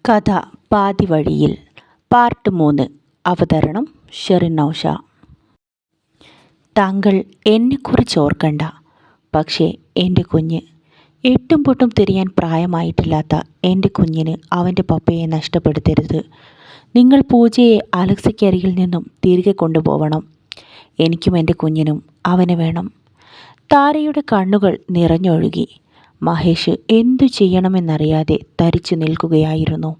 കഥ പാതി വഴിയിൽ പാർട്ട് 3. അവതരണം ഷെറിൻ നൗഷ. താങ്കൾ എന്നെക്കുറിച്ച് ഓർക്കണ്ട, പക്ഷേ എൻ്റെ കുഞ്ഞ്, എട്ടും പൊട്ടും തിരിയാൻ പ്രായമായിട്ടില്ലാത്ത എൻ്റെ കുഞ്ഞിന് അവൻ്റെ പപ്പയെ നഷ്ടപ്പെടുത്തരുത്. നിങ്ങൾ പൂജയെ അലക്സയ്ക്കരികിൽ നിന്നും തിരികെ കൊണ്ടുപോകണം. എനിക്കും എൻ്റെ കുഞ്ഞിനും അവനെ വേണം. താരയുടെ കണ്ണുകൾ നിറഞ്ഞൊഴുകി. മഹേഷ് എന്തു ചെയ്യണമെന്നറിയാതെ തരിച്ചു നിൽക്കുകയായിരുന്നു.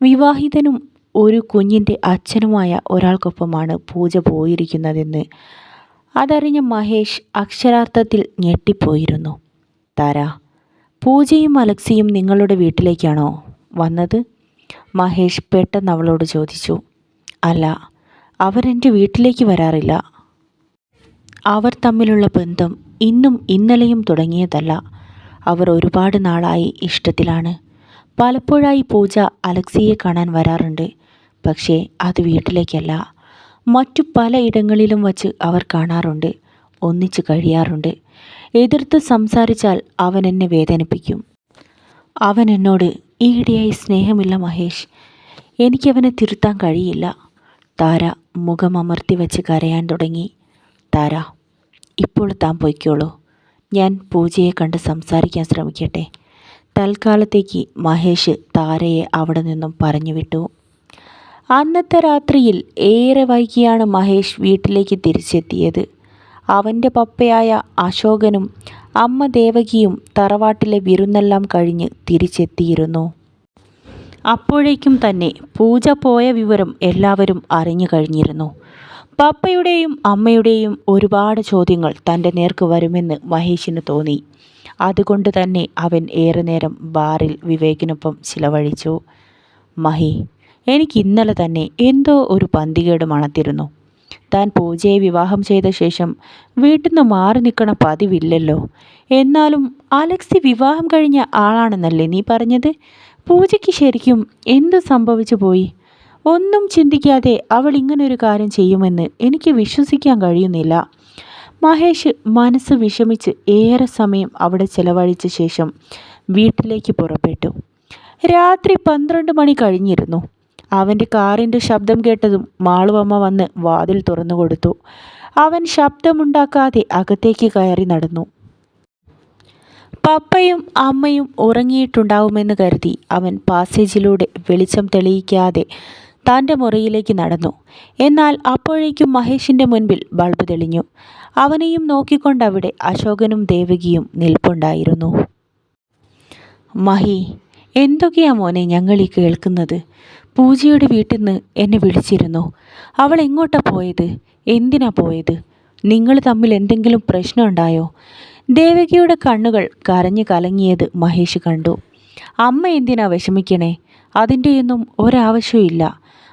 വിവാഹിതനും ഒരു കുഞ്ഞിൻ്റെ അച്ഛനുമായ ഒരാൾക്കൊപ്പമാണ് പൂജ പോയിരിക്കുന്നതെന്ന് അതറിഞ്ഞ മഹേഷ് അക്ഷരാർത്ഥത്തിൽ ഞെട്ടിപ്പോയിരുന്നു. താര, പൂജയും അലക്സിയും നിങ്ങളുടെ വീട്ടിലേക്കാണോ വന്നത്? മഹേഷ് പെട്ടെന്ന് അവളോട് ചോദിച്ചു. അല്ല, അവരെൻ്റെ വീട്ടിലേക്ക് വരാറില്ല. അവർ തമ്മിലുള്ള ബന്ധം ഇന്നും ഇന്നലെയും തുടങ്ങിയതല്ല. അവർ ഒരുപാട് നാളായി ഇഷ്ടത്തിലാണ്. പലപ്പോഴായി പൂജ അലക്സിയെ കാണാൻ വരാറുണ്ട്. പക്ഷേ അത് വീട്ടിലേക്കല്ല, മറ്റു പല ഇടങ്ങളിലും വച്ച് അവർ കാണാറുണ്ട്, ഒന്നിച്ച് കഴിയാറുണ്ട്. എതിർത്ത് സംസാരിച്ചാൽ അവൻ എന്നെ വേദനിപ്പിക്കും. അവൻ എന്നോട് ഈയിടെയായി സ്നേഹമില്ല മഹേഷ്. എനിക്കവനെ തിരുത്താൻ കഴിയില്ല. താര മുഖമമർത്തി വെച്ച് കരയാൻ തുടങ്ങി. താര, ഇപ്പോൾ താൻ പൊയ്ക്കോളൂ. ഞാൻ പൂജയെ കണ്ട് സംസാരിക്കാൻ ശ്രമിക്കട്ടെ. തൽക്കാലത്തേക്ക് മഹേഷ് താരയെ അവിടെ നിന്നും പറഞ്ഞു വിട്ടു. അന്നത്തെ രാത്രിയിൽ ഏറെ വൈകിയാണ് മഹേഷ് വീട്ടിലേക്ക് തിരിച്ചെത്തിയത്. അവൻ്റെ പപ്പയായ അശോകനും അമ്മ ദേവകിയും തറവാട്ടിലെ വിരുന്നെല്ലാം കഴിഞ്ഞ് തിരിച്ചെത്തിയിരുന്നു. അപ്പോഴേക്കും തന്നെ പൂജ പോയ വിവരം എല്ലാവരും അറിഞ്ഞു കഴിഞ്ഞിരുന്നു. പപ്പയുടെയും അമ്മയുടെയും ഒരുപാട് ചോദ്യങ്ങൾ തൻ്റെ നേർക്ക് വരുമെന്ന് മഹേഷിന് തോന്നി. അതുകൊണ്ട് തന്നെ അവൻ ഏറെ നേരം ബാറിൽ വിവേകിനൊപ്പം ചിലവഴിച്ചു. മഹി, എനിക്ക് ഇന്നലെ തന്നെ എന്തോ ഒരു പന്തികേട് മണത്തിരുന്നു. താൻ പൂജയെ വിവാഹം ചെയ്ത ശേഷം വീട്ടിൽ നിന്ന് മാറി നിൽക്കണ പതിവില്ലല്ലോ. എന്നാലും അലക്സി വിവാഹം കഴിഞ്ഞ ആളാണെന്നല്ലേ നീ പറഞ്ഞത്? പൂജയ്ക്ക് ശരിക്കും എന്ത് സംഭവിച്ചു പോയി? ഒന്നും ചിന്തിക്കാതെ അവൾ ഇങ്ങനൊരു കാര്യം ചെയ്യുമെന്ന് എനിക്ക് വിശ്വസിക്കാൻ കഴിയുന്നില്ല. മഹേഷ് മനസ്സ് വിഷമിച്ച് ഏറെ സമയം അവിടെ ചെലവഴിച്ച ശേഷം വീട്ടിലേക്ക് പുറപ്പെട്ടു. രാത്രി 12 മണി കഴിഞ്ഞിരുന്നു. അവൻ്റെ കാറിൻ്റെ ശബ്ദം കേട്ടതും മാളുവമ്മ വന്ന് വാതിൽ തുറന്നു കൊടുത്തു. അവൻ ശബ്ദമുണ്ടാക്കാതെ അകത്തേക്ക് കയറി നടന്നു. പപ്പയും അമ്മയും ഉറങ്ങിയിട്ടുണ്ടാവുമെന്ന് കരുതി അവൻ പാസേജിലൂടെ വെളിച്ചം തെളിയിക്കാതെ തൻ്റെ മുറിയിലേക്ക് നടന്നു. എന്നാൽ അപ്പോഴേക്കും മഹേഷിൻ്റെ മുൻപിൽ ബൾബ് തെളിഞ്ഞു. അവനെയും നോക്കിക്കൊണ്ടവിടെ അശോകനും ദേവകിയും നിൽപ്പുണ്ടായിരുന്നു. മഹി, എന്തൊക്കെയാ മോനെ ഞങ്ങൾ ഈ കേൾക്കുന്നത്? പൂജയുടെ വീട്ടിൽ നിന്ന് എന്നെ വിളിച്ചിരുന്നു. അവൾ എങ്ങോട്ടാ പോയത്? എന്തിനാ പോയത്? നിങ്ങൾ തമ്മിൽ എന്തെങ്കിലും പ്രശ്നമുണ്ടായോ? ദേവകിയുടെ കണ്ണുകൾ കരഞ്ഞു കലങ്ങിയത് മഹേഷ് കണ്ടു. അമ്മ എന്തിനാ വിഷമിക്കണേ? അതിൻ്റെയൊന്നും ഒരാവശ്യമില്ല.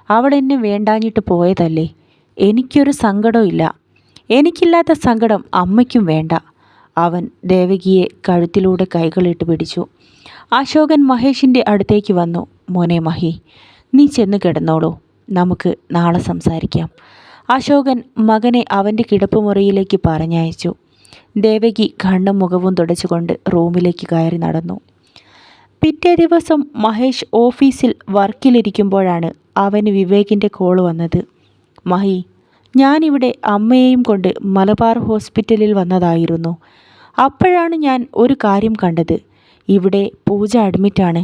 അവൾ എന്നെ വേണ്ടാഞ്ഞിട്ട് പോയതല്ലേ. എനിക്കൊരു സങ്കടവും ഇല്ല. എനിക്കില്ലാത്ത സങ്കടം അമ്മയ്ക്കും വേണ്ട. അവൻ ദേവകിയെ കഴുത്തിലൂടെ കൈകളിട്ട് പിടിച്ചു. അശോകൻ മഹേഷിൻ്റെ അടുത്തേക്ക് വന്നു. മോനെ മഹി, നീ ചെന്ന് കിടന്നോളൂ, നമുക്ക് നാളെ സംസാരിക്കാം. അശോകൻ മകനെ അവൻ്റെ കിടപ്പുമുറിയിലേക്ക് പറഞ്ഞയച്ചു. ദേവകി കണ്ണും മുഖവും തുടച്ചുകൊണ്ട് റൂമിലേക്ക് കയറി നടന്നു. പിറ്റേ ദിവസം മഹേഷ് ഓഫീസിൽ വർക്കിലിരിക്കുമ്പോഴാണ് അവന് വിവേകിൻ്റെ കോൾ വന്നത്. മഹി, ഞാനിവിടെ അമ്മയെയും കൊണ്ട് മലബാർ ഹോസ്പിറ്റലിൽ വന്നതായിരുന്നു. അപ്പോഴാണ് ഞാൻ ഒരു കാര്യം കണ്ടത്. ഇവിടെ പൂജ അഡ്മിറ്റാണ്.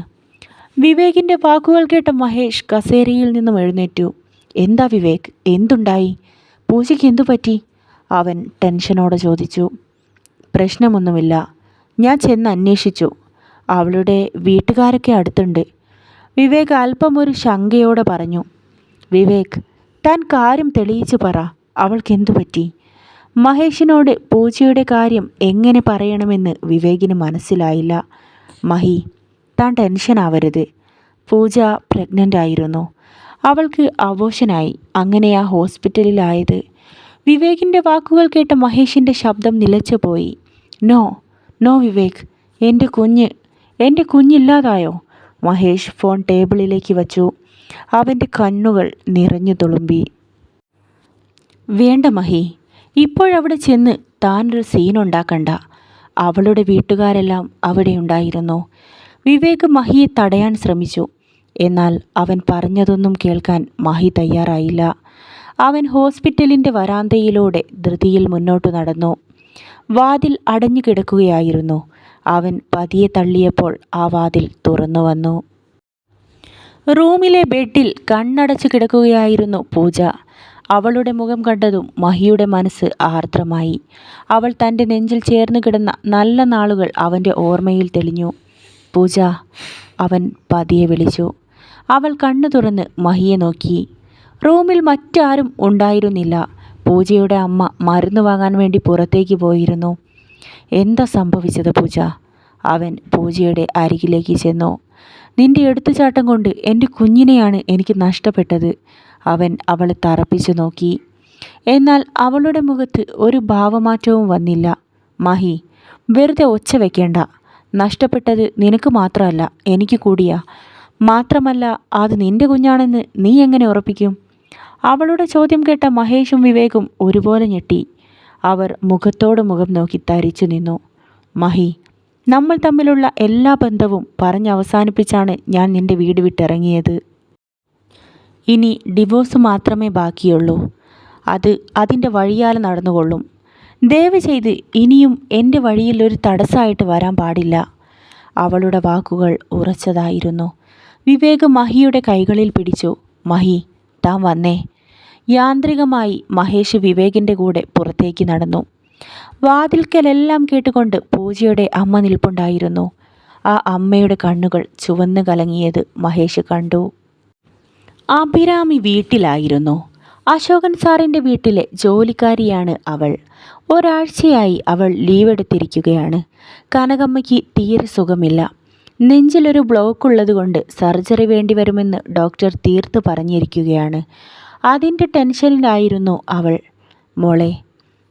വിവേകിൻ്റെ വാക്കുകൾ കേട്ട മഹേഷ് കസേരയിൽ നിന്നും എഴുന്നേറ്റു. എന്താ വിവേക്, എന്തുണ്ടായി? പൂജയ്ക്ക് എന്തു പറ്റി? അവൻ ടെൻഷനോടെ ചോദിച്ചു. പ്രശ്നമൊന്നുമില്ല. ഞാൻ ചെന്ന് അന്വേഷിച്ചു. അവളുടെ വീട്ടുകാരൊക്കെ അടുത്തുണ്ട്. വിവേക് അല്പം ഒരു ശങ്കയോടെ പറഞ്ഞു. വിവേക്, താൻ കാര്യം തെളിയിച്ചു പറ. അവൾക്കെന്തു പറ്റി? മഹേഷിനോട് പൂജയുടെ കാര്യം എങ്ങനെ പറയണമെന്ന് വിവേകിന് മനസ്സിലായില്ല. മഹി, താൻ ടെൻഷനാവരുത്. പൂജ പ്രഗ്നൻ്റ് ആയിരുന്നു. അവൾക്ക് അബോർഷനായി. അങ്ങനെയാ ഹോസ്പിറ്റലിലായത്. വിവേകിൻ്റെ വാക്കുകൾ കേട്ട മഹേഷിൻ്റെ ശബ്ദം നിലച്ചു പോയി. നോ നോ വിവേക്, എൻ്റെ കുഞ്ഞില്ലാതായോ? മഹേഷ് ഫോൺ ടേബിളിലേക്ക് വച്ചു. അവൻ്റെ കണ്ണുകൾ നിറഞ്ഞു തുളുമ്പി. വേണ്ട മഹി, ഇപ്പോഴവിടെ ചെന്ന് താനൊരു സീനുണ്ടാക്കണ്ട. അവളുടെ വീട്ടുകാരെല്ലാം അവിടെ ഉണ്ടായിരുന്നു. വിവേക് മഹിയെ തടയാൻ ശ്രമിച്ചു. എന്നാൽ അവൻ പറഞ്ഞതൊന്നും കേൾക്കാൻ മഹി തയ്യാറായില്ല. അവൻ ഹോസ്പിറ്റലിൻ്റെ വരാന്തയിലൂടെ ധൃതിയിൽ മുന്നോട്ടു നടന്നു. വാതിൽ അടഞ്ഞു കിടക്കുകയായിരുന്നു. അവൻ പതിയെ തള്ളിയപ്പോൾ ആ വാതിൽ തുറന്നു വന്നു. റൂമിലെ ബെഡിൽ കണ്ണടച്ചു കിടക്കുകയായിരുന്നു പൂജ. അവളുടെ മുഖം കണ്ടതും മഹിയുടെ മനസ്സ് ആർദ്രമായി. അവൾ തൻ്റെ നെഞ്ചിൽ ചേർന്ന് കിടന്ന നല്ല നാളുകൾ അവൻ്റെ ഓർമ്മയിൽ തെളിഞ്ഞു. പൂജ, അവൻ പതിയെ വിളിച്ചു. അവൾ കണ്ണു തുറന്ന് മഹിയെ നോക്കി. റൂമിൽ മറ്റാരും ഉണ്ടായിരുന്നില്ല. പൂജയുടെ അമ്മ മരുന്ന് വാങ്ങാൻ വേണ്ടി പുറത്തേക്ക് പോയിരുന്നു. എന്താ സംഭവിച്ചത് പൂജ? അവൻ പൂജയുടെ അരികിലേക്ക് ചെന്നു. നിന്റെ എടുത്തുചാട്ടം കൊണ്ട് എൻ്റെ കുഞ്ഞിനെയാണ് എനിക്ക് നഷ്ടപ്പെട്ടത്. അവൻ അവളെ തറപ്പിച്ചു നോക്കി. എന്നാൽ അവളുടെ മുഖത്ത് ഒരു ഭാവമാറ്റവും വന്നില്ല. മഹി, വെറുതെ ഒച്ച വെക്കേണ്ട. നഷ്ടപ്പെട്ടത് നിനക്ക് മാത്രമല്ല, എനിക്ക് കൂടിയാ. മാത്രമല്ല, അത് നിന്റെ കുഞ്ഞാണെന്ന് നീ എങ്ങനെ ഉറപ്പിക്കും? അവളുടെ ചോദ്യം കേട്ട മഹേഷും വിവേകും ഒരുപോലെ ഞെട്ടി. അവർ മുഖത്തോട് മുഖം നോക്കി തരിച്ചു നിന്നു. മഹി, നമ്മൾ തമ്മിലുള്ള എല്ലാ ബന്ധവും പറഞ്ഞവസാനിപ്പിച്ചാണ് ഞാൻ നിന്റെ വീട് വിട്ടിറങ്ങിയത്. ഇനി ഡിവോഴ്സ് മാത്രമേ ബാക്കിയുള്ളൂ. അത് അതിൻ്റെ വഴിയാലെ നടന്നുകൊള്ളും. ദയവ് ചെയ്ത് ഇനിയും എൻ്റെ വഴിയിൽ ഒരു തടസ്സമായിട്ട് വരാൻ പാടില്ല. അവളുടെ വാക്കുകൾ ഉറച്ചതായിരുന്നു. വിവേക് മഹിയുടെ കൈകളിൽ പിടിച്ചു. മഹി, താൻ വന്നേ. യാന്ത്രികമായി മഹേഷ് വിവേകിൻ്റെ കൂടെ പുറത്തേക്ക് നടന്നു. വാതിൽക്കലെല്ലാം കേട്ടുകൊണ്ട് പൂജയുടെ അമ്മ നിൽപ്പുണ്ടായിരുന്നു. ആ അമ്മയുടെ കണ്ണുകൾ ചുവന്ന് കലങ്ങിയത് മഹേഷ് കണ്ടു. അഭിരാമി വീട്ടിലായിരുന്നു. അശോകൻ സാറിൻ്റെ വീട്ടിലെ ജോലിക്കാരിയാണ് അവൾ. ഒരാഴ്ചയായി അവൾ ലീവ് എടുത്തിരിക്കുകയാണ്. കനകമ്മയ്ക്ക് തീരെ സുഖമില്ല. നെഞ്ചിലൊരു ബ്ലോക്ക് ഉള്ളതുകൊണ്ട് സർജറി വേണ്ടി വരുമെന്ന് ഡോക്ടർ തീർത്ത് പറഞ്ഞിരിക്കുകയാണ്. അതിൻ്റെ ടെൻഷനിലായിരുന്നു അവൾ. മോളെ,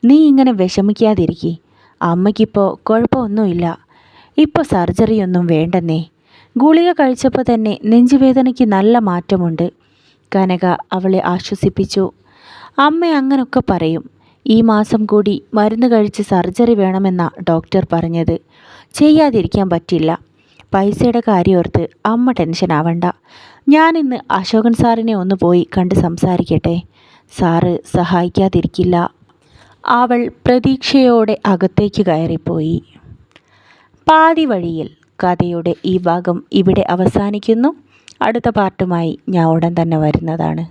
നീ ഇങ്ങനെ വിഷമിക്കാതിരിക്കെ. അമ്മയ്ക്കിപ്പോൾ കുഴപ്പമൊന്നുമില്ല. ഇപ്പോൾ സർജറിയൊന്നും വേണ്ടെന്നേ. ഗുളിക കഴിച്ചപ്പോൾ തന്നെ നെഞ്ചുവേദനയ്ക്ക് നല്ല മാറ്റമുണ്ട്. കനക അവളെ ആശ്വസിപ്പിച്ചു. അമ്മ അങ്ങനൊക്കെ പറയും. ഈ മാസം കൂടി മരുന്ന് കഴിച്ച് സർജറി വേണമെന്ന ഡോക്ടർ പറഞ്ഞത്. ചെയ്യാതിരിക്കാൻ പറ്റില്ല. പൈസയുടെ കാര്യമോർത്ത് അമ്മ ടെൻഷൻ ആവണ്ട. ഞാനിന്ന് അശോകൻ സാറിനെ ഒന്ന് പോയി കണ്ട് സംസാരിക്കട്ടെ. സാറ് സഹായിക്കാതിരിക്കില്ല. അവൾ പ്രതീക്ഷയോടെ അകത്തേക്ക് കയറിപ്പോയി. പാതി വഴിയിൽ കഥയുടെ ഈ ഭാഗം ഇവിടെ അവസാനിക്കുന്നു. അടുത്ത പാർട്ടുമായി ഞാൻ ഉടൻ തന്നെ വരുന്നതാണ്.